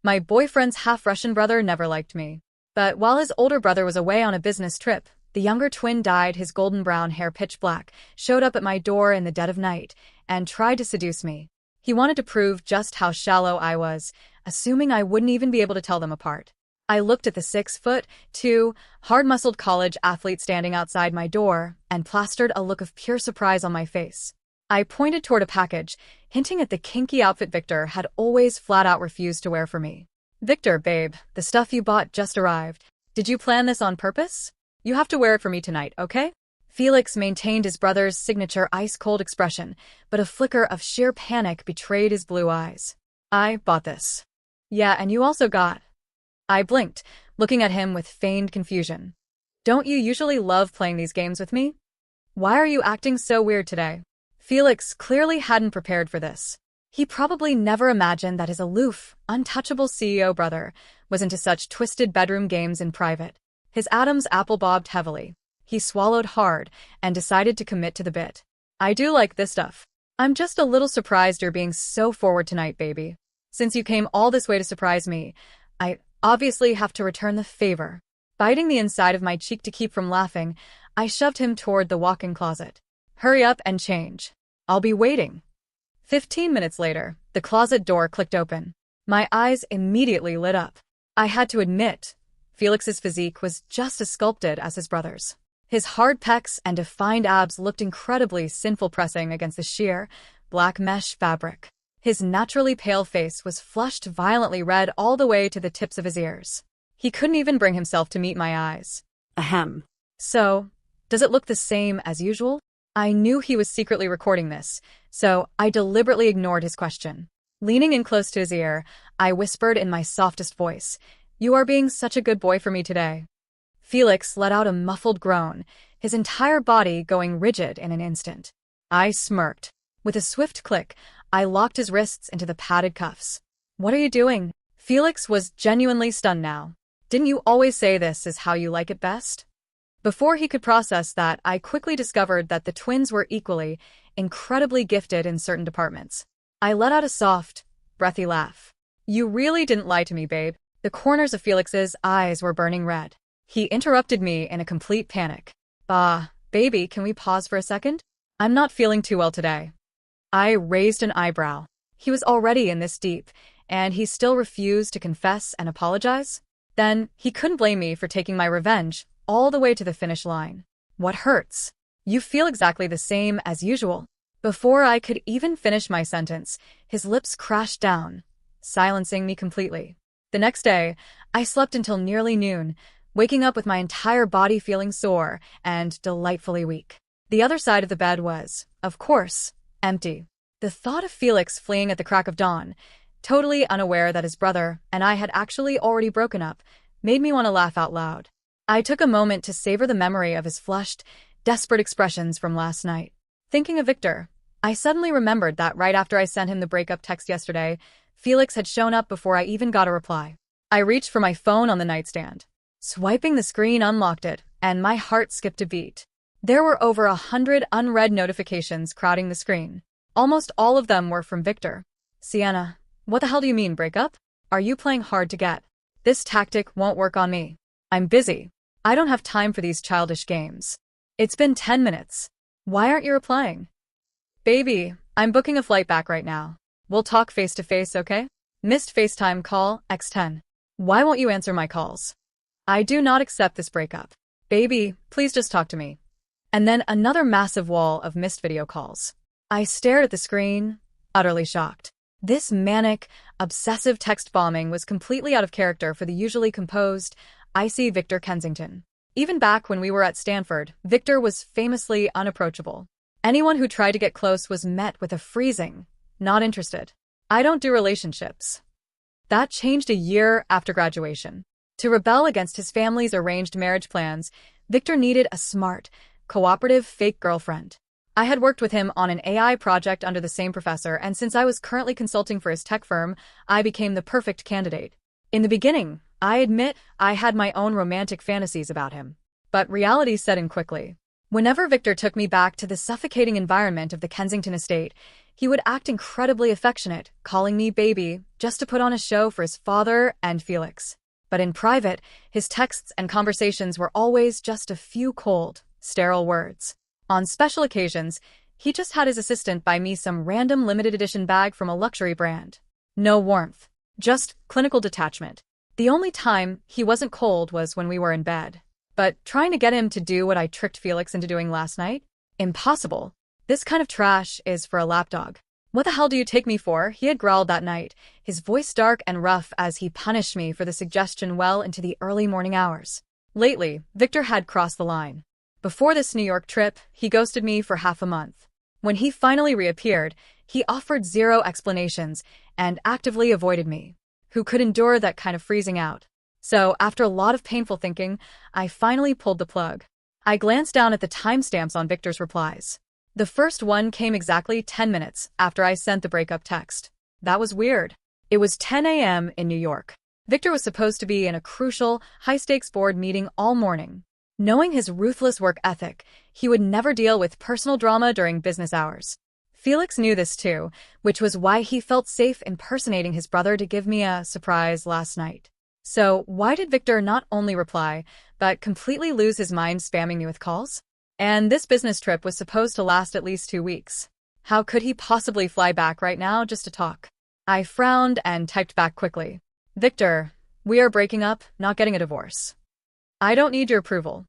My boyfriend's half-Russian brother never liked me. But while his older brother was away on a business trip, the younger twin dyed his golden brown hair pitch black, showed up at my door in the dead of night, and tried to seduce me. He wanted to prove just how shallow I was, assuming I wouldn't even be able to tell them apart. I looked at the 6'2", hard-muscled college athlete standing outside my door and plastered a look of pure surprise on my face. I pointed toward a package, hinting at the kinky outfit Victor had always flat-out refused to wear for me. "Victor, babe, the stuff you bought just arrived. Did you plan this on purpose? You have to wear it for me tonight, okay?" Felix maintained his brother's signature ice-cold expression, but a flicker of sheer panic betrayed his blue eyes. "I bought this." "Yeah, and you also got..." I blinked, looking at him with feigned confusion. "Don't you usually love playing these games with me? Why are you acting so weird today?" Felix clearly hadn't prepared for this. He probably never imagined that his aloof, untouchable CEO brother was into such twisted bedroom games in private. His Adam's apple bobbed heavily. He swallowed hard and decided to commit to the bit. "I do like this stuff. I'm just a little surprised you're being so forward tonight, baby. Since you came all this way to surprise me, I obviously have to return the favor." Biting the inside of my cheek to keep from laughing, I shoved him toward the walk-in closet. "Hurry up and change. I'll be waiting." 15 minutes later, the closet door clicked open. My eyes immediately lit up. I had to admit, Felix's physique was just as sculpted as his brother's. His hard pecs and defined abs looked incredibly sinful pressing against the sheer, black mesh fabric. His naturally pale face was flushed violently red all the way to the tips of his ears. He couldn't even bring himself to meet my eyes. Ahem. "So, does it look the same as usual?" I knew he was secretly recording this, so I deliberately ignored his question. Leaning in close to his ear, I whispered in my softest voice, "You are being such a good boy for me today." Felix let out a muffled groan, his entire body going rigid in an instant. I smirked. With a swift click, I locked his wrists into the padded cuffs. "What are you doing?" Felix was genuinely stunned now. "Didn't you always say this is how you like it best?" Before he could process that, I quickly discovered that the twins were equally, incredibly gifted in certain departments. I let out a soft, breathy laugh. "You really didn't lie to me, babe." The corners of Felix's eyes were burning red. He interrupted me in a complete panic. "Bah, baby, can we pause for a second? I'm not feeling too well today." I raised an eyebrow. He was already in this deep, and he still refused to confess and apologize? Then he couldn't blame me for taking my revenge all the way to the finish line. "What hurts? You feel exactly the same as usual." Before I could even finish my sentence, his lips crashed down, silencing me completely. The next day, I slept until nearly noon, waking up with my entire body feeling sore and delightfully weak. The other side of the bed was, of course, empty. The thought of Felix fleeing at the crack of dawn, totally unaware that his brother and I had actually already broken up, made me want to laugh out loud. I took a moment to savor the memory of his flushed, desperate expressions from last night. Thinking of Victor, I suddenly remembered that right after I sent him the breakup text yesterday, Felix had shown up before I even got a reply. I reached for my phone on the nightstand. Swiping the screen unlocked it, and my heart skipped a beat. There were over 100 unread notifications crowding the screen. Almost all of them were from Victor. "Sienna, what the hell do you mean, breakup? Are you playing hard to get? This tactic won't work on me. I'm busy. I don't have time for these childish games. It's been 10 minutes. Why aren't you replying? Baby, I'm booking a flight back right now. We'll talk face to face, okay? Missed FaceTime call, X10. Why won't you answer my calls? I do not accept this breakup. Baby, please just talk to me." And then another massive wall of missed video calls. I stared at the screen, utterly shocked. This manic, obsessive text bombing was completely out of character for the usually composed, icy Victor Kensington. Even back when we were at Stanford, Victor was famously unapproachable. Anyone who tried to get close was met with a freezing, "Not interested." I don't do relationships. That changed a year after graduation. To rebel against his family's arranged marriage plans, Victor needed a smart, cooperative fake girlfriend. I had worked with him on an AI project under the same professor, and since I was currently consulting for his tech firm, I became the perfect candidate. In the beginning, I admit I had my own romantic fantasies about him. But reality set in quickly. Whenever Victor took me back to the suffocating environment of the Kensington estate, He would act incredibly affectionate, calling me baby, just to put on a show for his father and Felix. But in private, his texts and conversations were always just a few cold, sterile words. On special occasions, he just had his assistant buy me some random limited edition bag from a luxury brand. No warmth, just clinical detachment. The only time he wasn't cold was when we were in bed. But trying to get him to do what I tricked Felix into doing last night? Impossible. This kind of trash is for a lapdog. What the hell do you take me for? He had growled that night, his voice dark and rough as he punished me for the suggestion well into the early morning hours. Lately, Victor had crossed the line. Before this New York trip, he ghosted me for half a month. When he finally reappeared, he offered zero explanations and actively avoided me. Who could endure that kind of freezing out? So, after a lot of painful thinking, I finally pulled the plug. I glanced down at the timestamps on Victor's replies. The first one came exactly 10 minutes after I sent the breakup text. That was weird. It was 10 a.m. in New York. Victor was supposed to be in a crucial, high-stakes board meeting all morning. Knowing his ruthless work ethic, he would never deal with personal drama during business hours. Felix knew this too, which was why he felt safe impersonating his brother to give me a surprise last night. So, why did Victor not only reply, but completely lose his mind spamming me with calls? And this business trip was supposed to last at least 2 weeks. How could he possibly fly back right now just to talk? I frowned and typed back quickly. Victor, we are breaking up, not getting a divorce. I don't need your approval.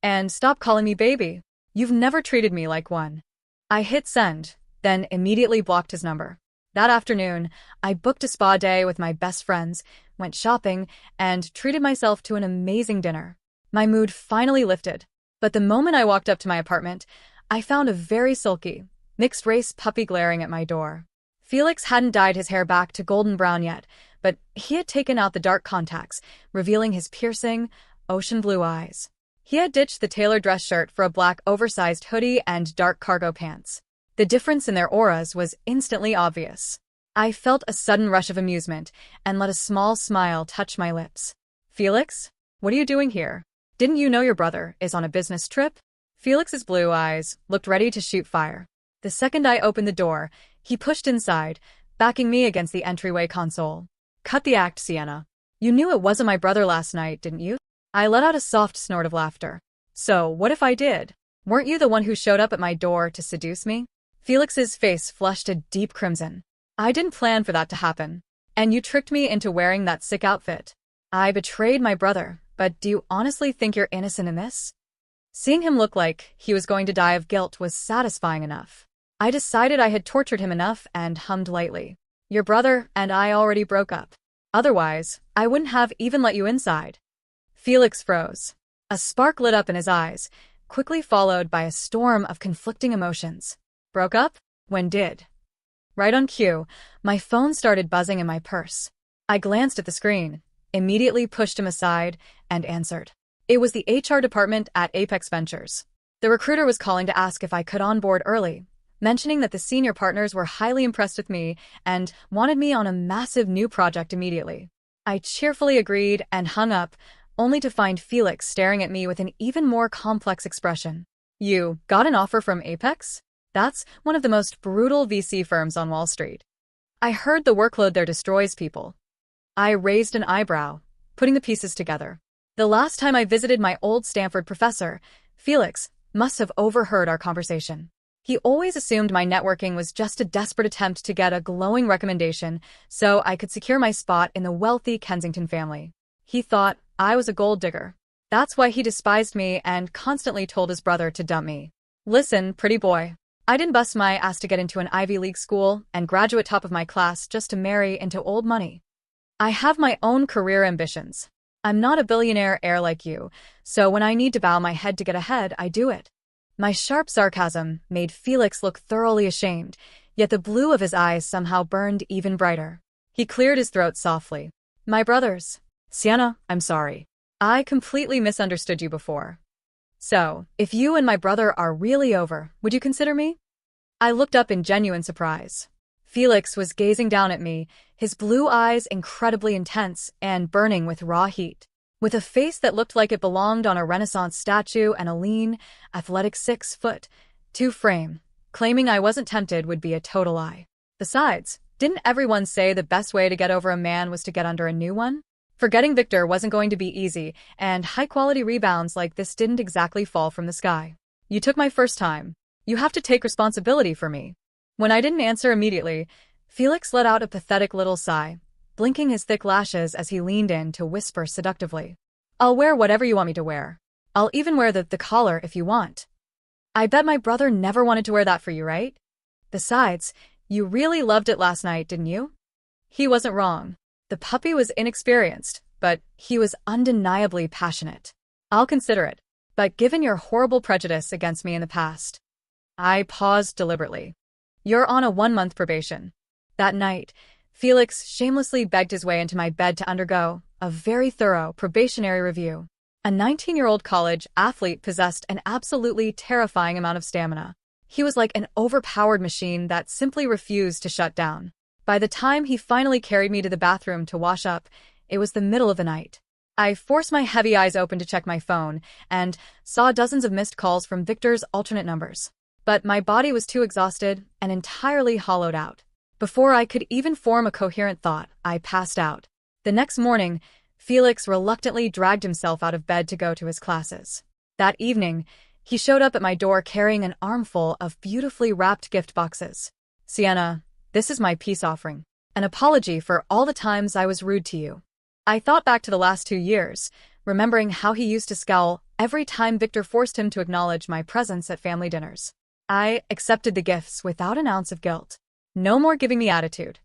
And stop calling me baby. You've never treated me like one. I hit send, then immediately blocked his number. That afternoon, I booked a spa day with my best friends, went shopping, and treated myself to an amazing dinner. My mood finally lifted. But the moment I walked up to my apartment, I found a very sulky, mixed-race puppy glaring at my door. Felix hadn't dyed his hair back to golden brown yet, but he had taken out the dark contacts, revealing his piercing, ocean blue eyes. He had ditched the tailored dress shirt for a black oversized hoodie and dark cargo pants. The difference in their auras was instantly obvious. I felt a sudden rush of amusement and let a small smile touch my lips. Felix, what are you doing here? Didn't you know your brother is on a business trip? Felix's blue eyes looked ready to shoot fire. The second I opened the door, he pushed inside, backing me against the entryway console. Cut the act, Sienna. You knew it wasn't my brother last night, didn't you? I let out a soft snort of laughter. So, what if I did? Weren't you the one who showed up at my door to seduce me? Felix's face flushed a deep crimson. I didn't plan for that to happen. And you tricked me into wearing that sick outfit. I betrayed my brother, but do you honestly think you're innocent in this? Seeing him look like he was going to die of guilt was satisfying enough. I decided I had tortured him enough and hummed lightly. Your brother and I already broke up. Otherwise, I wouldn't have even let you inside. Felix froze. A spark lit up in his eyes, quickly followed by a storm of conflicting emotions. Broke up? When did? Right on cue, my phone started buzzing in my purse. I glanced at the screen, immediately pushed him aside, and answered. It was the HR department at Apex Ventures. The recruiter was calling to ask if I could onboard early, mentioning that the senior partners were highly impressed with me and wanted me on a massive new project immediately. I cheerfully agreed and hung up, only to find Felix staring at me with an even more complex expression. You got an offer from Apex? That's one of the most brutal VC firms on Wall Street. I heard the workload there destroys people. I raised an eyebrow, putting the pieces together. The last time I visited my old Stanford professor, Felix must have overheard our conversation. He always assumed my networking was just a desperate attempt to get a glowing recommendation so I could secure my spot in the wealthy Kensington family. He thought I was a gold digger. That's why he despised me and constantly told his brother to dump me. Listen, pretty boy. I didn't bust my ass to get into an Ivy League school and graduate top of my class just to marry into old money. I have my own career ambitions. I'm not a billionaire heir like you, so when I need to bow my head to get ahead, I do it. My sharp sarcasm made Felix look thoroughly ashamed, yet the blue of his eyes somehow burned even brighter. He cleared his throat softly. My brothers. Sienna, I'm sorry. I completely misunderstood you before. So, if you and my brother are really over, would you consider me? I looked up in genuine surprise. Felix was gazing down at me, his blue eyes incredibly intense and burning with raw heat. With a face that looked like it belonged on a Renaissance statue and a lean, athletic 6'2" frame, Claiming I wasn't tempted would be a total lie. Besides, didn't everyone say the best way to get over a man was to get under a new one? Forgetting Victor wasn't going to be easy, and high-quality rebounds like this didn't exactly fall from the sky. You took my first time. You have to take responsibility for me. When I didn't answer immediately, Felix let out a pathetic little sigh, blinking his thick lashes as he leaned in to whisper seductively. I'll wear whatever you want me to wear. I'll even wear the collar if you want. I bet my brother never wanted to wear that for you, right? Besides, you really loved it last night, didn't you? He wasn't wrong. The puppy was inexperienced, but he was undeniably passionate. I'll consider it, but given your horrible prejudice against me in the past. I paused deliberately. You're on a 1-month probation. That night, Felix shamelessly begged his way into my bed to undergo a very thorough probationary review. A 19-year-old college athlete possessed an absolutely terrifying amount of stamina. He was like an overpowered machine that simply refused to shut down. By the time he finally carried me to the bathroom to wash up, it was the middle of the night. I forced my heavy eyes open to check my phone and saw dozens of missed calls from Victor's alternate numbers. But my body was too exhausted and entirely hollowed out. Before I could even form a coherent thought, I passed out. The next morning, Felix reluctantly dragged himself out of bed to go to his classes. That evening, he showed up at my door carrying an armful of beautifully wrapped gift boxes. Sienna, this is my peace offering. An apology for all the times I was rude to you. I thought back to the last 2 years, remembering how he used to scowl every time Victor forced him to acknowledge my presence at family dinners. I accepted the gifts without an ounce of guilt. No more giving me attitude.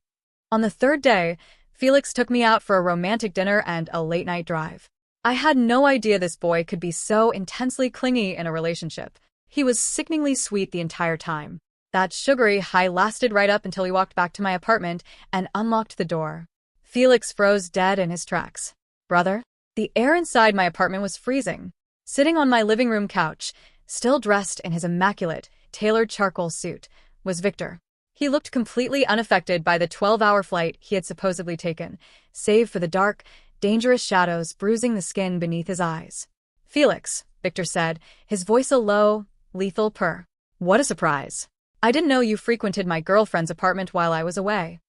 On the 3rd day, Felix took me out for a romantic dinner and a late-night drive. I had no idea this boy could be so intensely clingy in a relationship. He was sickeningly sweet the entire time. That sugary high lasted right up until he walked back to my apartment and unlocked the door. Felix froze dead in his tracks. Brother? The air inside my apartment was freezing. Sitting on my living room couch, still dressed in his immaculate, tailored charcoal suit, was Victor. He looked completely unaffected by the 12-hour flight he had supposedly taken, save for the dark, dangerous shadows bruising the skin beneath his eyes. Felix, Victor said, his voice a low, lethal purr. What a surprise. I didn't know you frequented my girlfriend's apartment while I was away.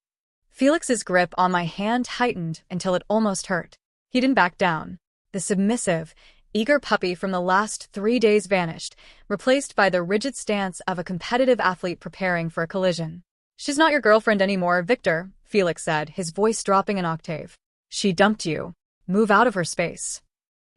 Felix's grip on my hand tightened until it almost hurt. He didn't back down. The submissive, eager puppy from the last 3 days vanished, replaced by the rigid stance of a competitive athlete preparing for a collision. She's not your girlfriend anymore, Victor, Felix said, his voice dropping an octave. She dumped you. Move out of her space.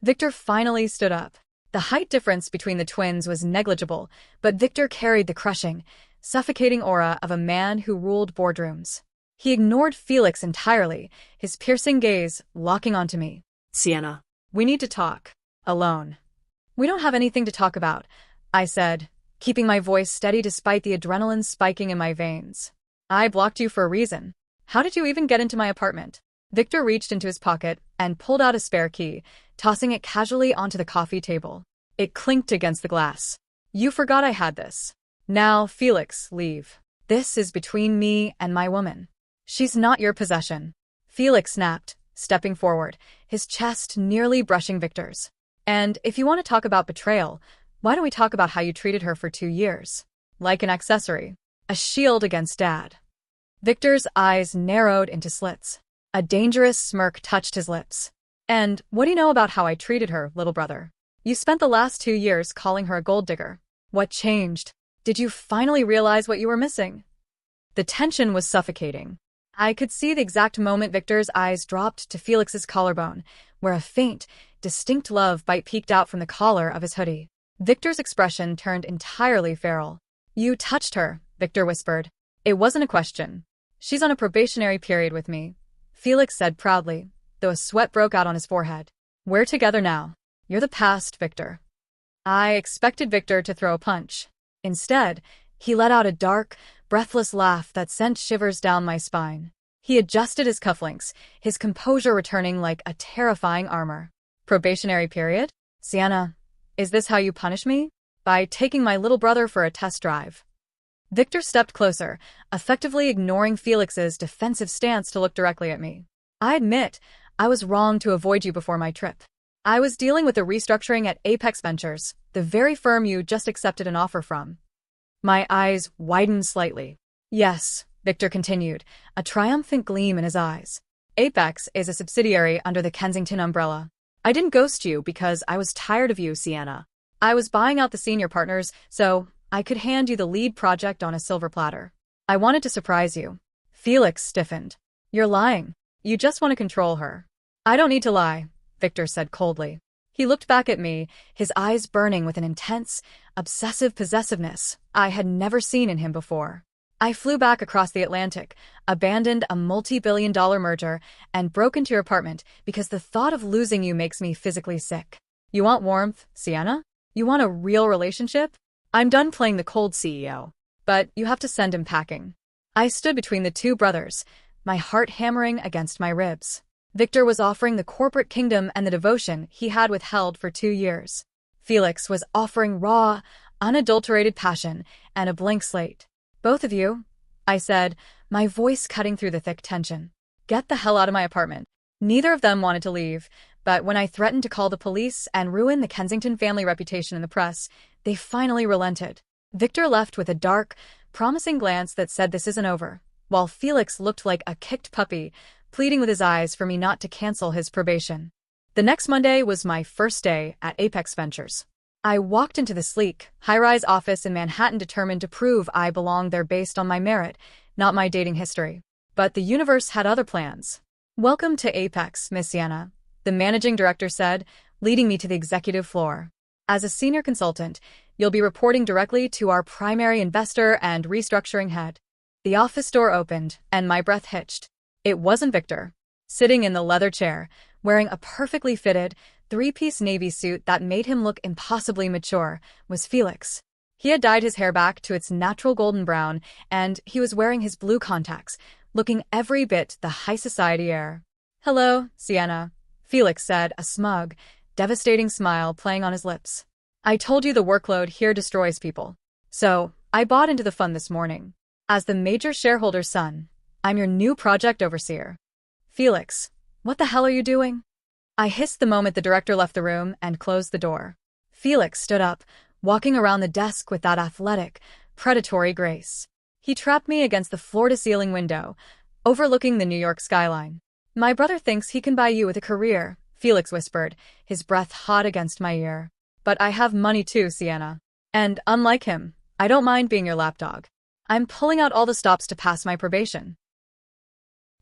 Victor finally stood up. The height difference between the twins was negligible, but Victor carried the crushing, suffocating aura of a man who ruled boardrooms. He ignored Felix entirely, his piercing gaze locking onto me. Sienna. We need to talk. Alone. We don't have anything to talk about, I said, keeping my voice steady despite the adrenaline spiking in my veins. I blocked you for a reason. How did you even get into my apartment? Victor reached into his pocket and pulled out a spare key, tossing it casually onto the coffee table. It clinked against the glass. You forgot I had this. Now, Felix, leave. This is between me and my woman. She's not your possession. Felix snapped, stepping forward, his chest nearly brushing Victor's. And if you want to talk about betrayal, why don't we talk about how you treated her for 2 years? Like an accessory. A shield against Dad. Victor's eyes narrowed into slits. A dangerous smirk touched his lips. And what do you know about how I treated her, little brother? You spent the last 2 years calling her a gold digger. What changed? Did you finally realize what you were missing? The tension was suffocating. I could see the exact moment Victor's eyes dropped to Felix's collarbone, where a faint, distinct love bite peeked out from the collar of his hoodie. Victor's expression turned entirely feral. You touched her, Victor whispered. It wasn't a question. She's on a probationary period with me, Felix said proudly, though a sweat broke out on his forehead. We're together now. You're the past, Victor. I expected Victor to throw a punch. Instead, he let out a dark, breathless laugh that sent shivers down my spine. He adjusted his cufflinks, his composure returning like a terrifying armor. Probationary period? Sienna, is this how you punish me? By taking my little brother for a test drive. Victor stepped closer, effectively ignoring Felix's defensive stance to look directly at me. I admit, I was wrong to avoid you before my trip. I was dealing with the restructuring at Apex Ventures, the very firm you just accepted an offer from. My eyes widened slightly. Yes, Victor continued, a triumphant gleam in his eyes. Apex is a subsidiary under the Kensington umbrella. I didn't ghost you because I was tired of you, Sienna. I was buying out the senior partners, so I could hand you the lead project on a silver platter. I wanted to surprise you. Felix stiffened. You're lying. You just want to control her. I don't need to lie, Victor said coldly. He looked back at me, his eyes burning with an intense, obsessive possessiveness I had never seen in him before. I flew back across the Atlantic, abandoned a multi-billion-dollar merger, and broke into your apartment because the thought of losing you makes me physically sick. You want warmth, Sienna? You want a real relationship? I'm done playing the cold CEO. But you have to send him packing. I stood between the two brothers, my heart hammering against my ribs. Victor was offering the corporate kingdom and the devotion he had withheld for 2 years. Felix was offering raw, unadulterated passion and a blank slate. Both of you, I said, my voice cutting through the thick tension. Get the hell out of my apartment. Neither of them wanted to leave, but when I threatened to call the police and ruin the Kensington family reputation in the press, they finally relented. Victor left with a dark, promising glance that said this isn't over, while Felix looked like a kicked puppy, pleading with his eyes for me not to cancel his probation. The next Monday was my first day at Apex Ventures. I walked into the sleek, high-rise office in Manhattan determined to prove I belonged there based on my merit, not my dating history. But the universe had other plans. Welcome to Apex, Miss Sienna, the managing director said, leading me to the executive floor. As a senior consultant, you'll be reporting directly to our primary investor and restructuring head. The office door opened, and my breath hitched. It wasn't Victor. Sitting in the leather chair, wearing a perfectly fitted, three-piece navy suit that made him look impossibly mature, was Felix. He had dyed his hair back to its natural golden brown, and he was wearing his blue contacts, looking every bit the high society air. Hello, Sienna, Felix said, a smug, devastating smile playing on his lips. I told you the workload here destroys people. So, I bought into the fun this morning. As the major shareholder's son, I'm your new project overseer. Felix, what the hell are you doing? I hissed the moment the director left the room and closed the door. Felix stood up, walking around the desk with that athletic, predatory grace. He trapped me against the floor-to-ceiling window, overlooking the New York skyline. My brother thinks he can buy you with a career, Felix whispered, his breath hot against my ear. But I have money too, Sienna. And, unlike him, I don't mind being your lapdog. I'm pulling out all the stops to pass my probation.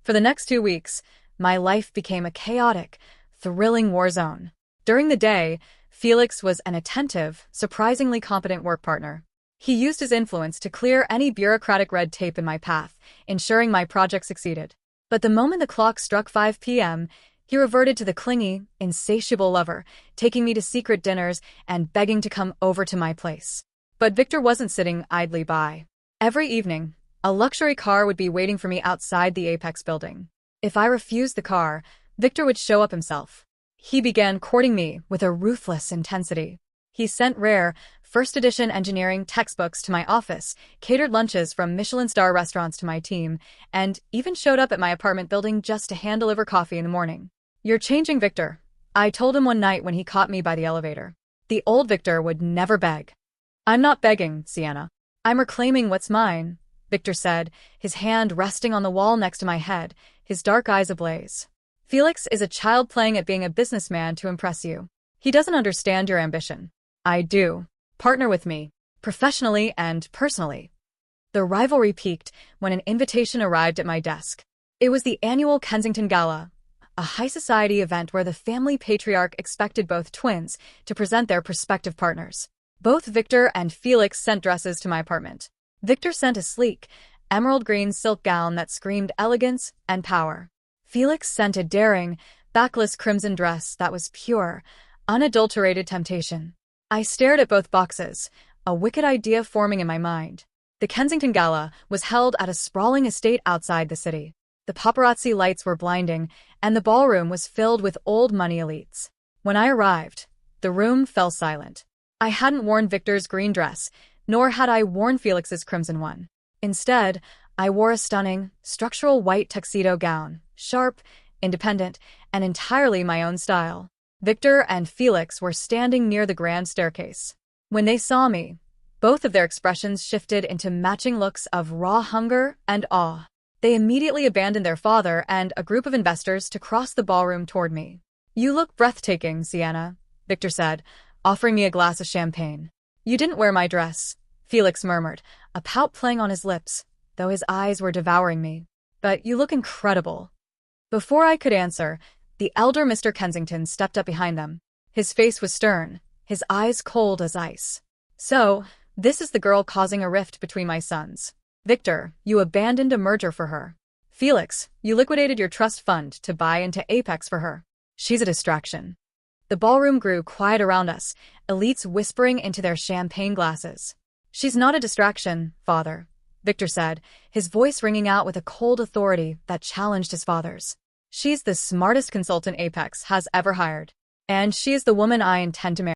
For the next 2 weeks, my life became a chaotic, thrilling war zone. During the day, Felix was an attentive, surprisingly competent work partner. He used his influence to clear any bureaucratic red tape in my path, ensuring my project succeeded. But the moment the clock struck 5 p.m., he reverted to the clingy, insatiable lover, taking me to secret dinners and begging to come over to my place. But Victor wasn't sitting idly by. Every evening, a luxury car would be waiting for me outside the Apex building. If I refused the car, Victor would show up himself. He began courting me with a ruthless intensity. He sent rare, first-edition engineering textbooks to my office, catered lunches from Michelin-star restaurants to my team, and even showed up at my apartment building just to hand-deliver coffee in the morning. You're changing, Victor, I told him one night when he caught me by the elevator. The old Victor would never beg. I'm not begging, Sienna. I'm reclaiming what's mine, Victor said, his hand resting on the wall next to my head, his dark eyes ablaze. Felix is a child playing at being a businessman to impress you. He doesn't understand your ambition. I do. Partner with me, professionally and personally. The rivalry peaked when an invitation arrived at my desk. It was the annual Kensington Gala, a high society event where the family patriarch expected both twins to present their prospective partners. Both Victor and Felix sent dresses to my apartment. Victor sent a sleek, emerald green silk gown that screamed elegance and power. Felix sent a daring, backless crimson dress that was pure, unadulterated temptation. I stared at both boxes, a wicked idea forming in my mind. The Kensington Gala was held at a sprawling estate outside the city. The paparazzi lights were blinding, and the ballroom was filled with old money elites. When I arrived, the room fell silent. I hadn't worn Victor's green dress, nor had I worn Felix's crimson one. Instead, I wore a stunning, structural white tuxedo gown, sharp, independent, and entirely my own style. Victor and Felix were standing near the grand staircase. When they saw me, Both of their expressions shifted into matching looks of raw hunger and awe. They immediately abandoned their father and a group of investors to cross the ballroom toward me. "You look breathtaking, Sienna," Victor said, offering me a glass of champagne. "You didn't wear my dress," Felix murmured, a pout playing on his lips, though his eyes were devouring me. "But you look incredible." Before I could answer, the elder Mr. Kensington stepped up behind them. His face was stern, his eyes cold as ice. "So, this is the girl causing a rift between my sons. Victor, you abandoned a merger for her. Felix, you liquidated your trust fund to buy into Apex for her. She's a distraction." The ballroom grew quiet around us, elites whispering into their champagne glasses. "She's not a distraction, father," Victor said, his voice ringing out with a cold authority that challenged his father's. "She's the smartest consultant Apex has ever hired. And she is the woman I intend to marry."